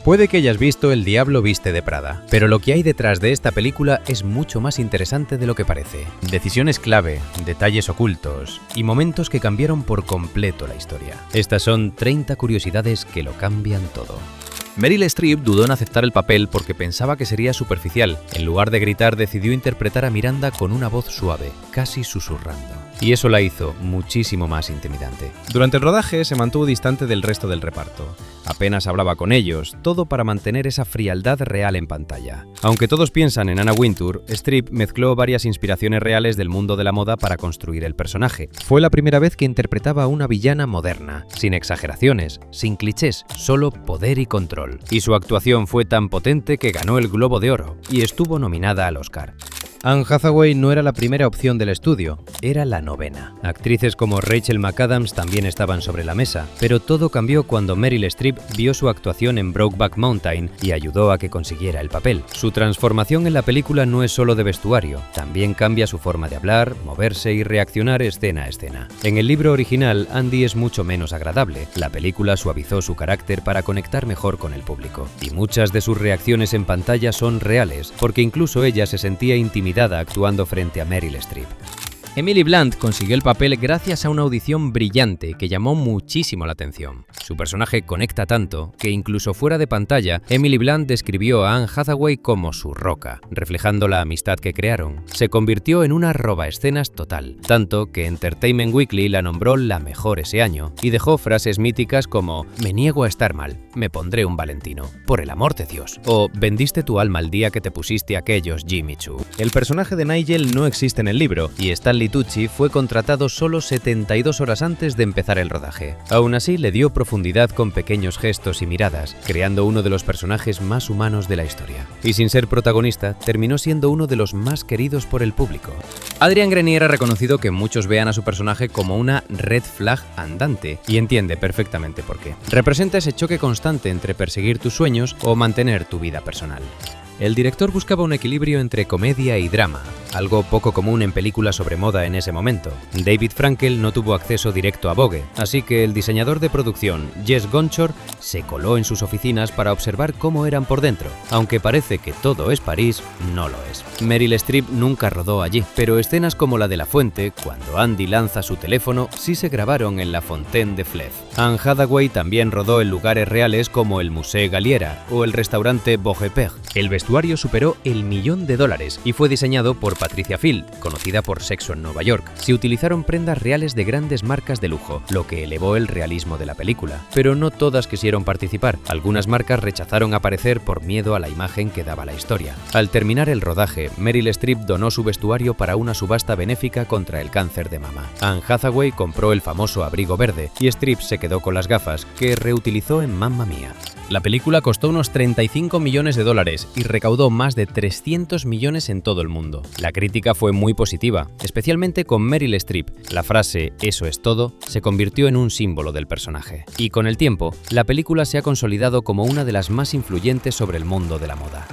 Puede que hayas visto El Diablo viste de Prada, pero lo que hay detrás de esta película es mucho más interesante de lo que parece. Decisiones clave, detalles ocultos y momentos que cambiaron por completo la historia. Estas son 30 curiosidades que lo cambian todo. Meryl Streep dudó en aceptar el papel porque pensaba que sería superficial. En lugar de gritar, decidió interpretar a Miranda con una voz suave, casi susurrando. Y eso la hizo muchísimo más intimidante. Durante el rodaje se mantuvo distante del resto del reparto. Apenas hablaba con ellos, todo para mantener esa frialdad real en pantalla. Aunque todos piensan en Anna Wintour, Streep mezcló varias inspiraciones reales del mundo de la moda para construir el personaje. Fue la primera vez que interpretaba a una villana moderna, sin exageraciones, sin clichés, solo poder y control. Y su actuación fue tan potente que ganó el Globo de Oro y estuvo nominada al Oscar. Anne Hathaway no era la primera opción del estudio, era la novena. Actrices como Rachel McAdams también estaban sobre la mesa, pero todo cambió cuando Meryl Streep vio su actuación en Brokeback Mountain y ayudó a que consiguiera el papel. Su transformación en la película no es solo de vestuario, también cambia su forma de hablar, moverse y reaccionar escena a escena. En el libro original, Andy es mucho menos agradable. La película suavizó su carácter para conectar mejor con el público. Y muchas de sus reacciones en pantalla son reales, porque incluso ella se sentía intimidada actuando frente a Meryl Streep. Emily Blunt consiguió el papel gracias a una audición brillante que llamó muchísimo la atención. Su personaje conecta tanto que incluso fuera de pantalla, Emily Blunt describió a Anne Hathaway como su roca, reflejando la amistad que crearon. Se convirtió en una robaescenas total, tanto que Entertainment Weekly la nombró la mejor ese año y dejó frases míticas como «Me niego a estar mal, me pondré un Valentino, por el amor de Dios» o «Vendiste tu alma el día que te pusiste aquellos Jimmy Choo». El personaje de Nigel no existe en el libro y Stanley Tucci fue contratado solo 72 horas antes de empezar el rodaje. Aún así, le dio profundidad con pequeños gestos y miradas, creando uno de los personajes más humanos de la historia. Y sin ser protagonista, terminó siendo uno de los más queridos por el público. Adrian Grenier ha reconocido que muchos vean a su personaje como una red flag andante, y entiende perfectamente por qué. Representa ese choque constante entre perseguir tus sueños o mantener tu vida personal. El director buscaba un equilibrio entre comedia y drama, algo poco común en películas sobre moda en ese momento. David Frankel no tuvo acceso directo a Vogue, así que el diseñador de producción, Jess Gonchor, se coló en sus oficinas para observar cómo eran por dentro. Aunque parece que todo es París, no lo es. Meryl Streep nunca rodó allí, pero escenas como la de la fuente, cuando Andy lanza su teléfono, sí se grabaron en la Fontaine de Flève. Anne Hathaway también rodó en lugares reales como el Musée Galliera o el restaurante Beaurepaire. El vestuario superó el $1.000.000 y fue diseñado por Patricia Field, conocida por Sexo en Nueva York. Se utilizaron prendas reales de grandes marcas de lujo, lo que elevó el realismo de la película. Pero no todas quisieron participar. Algunas marcas rechazaron aparecer por miedo a la imagen que daba la historia. Al terminar el rodaje, Meryl Streep donó su vestuario para una subasta benéfica contra el cáncer de mama. Anne Hathaway compró el famoso abrigo verde y Streep se quedó con las gafas, que reutilizó en Mamma Mía. La película costó unos $35 millones y recaudó más de 300 millones en todo el mundo. La crítica fue muy positiva, especialmente con Meryl Streep. La frase «eso es todo» se convirtió en un símbolo del personaje. Y con el tiempo, la película se ha consolidado como una de las más influyentes sobre el mundo de la moda.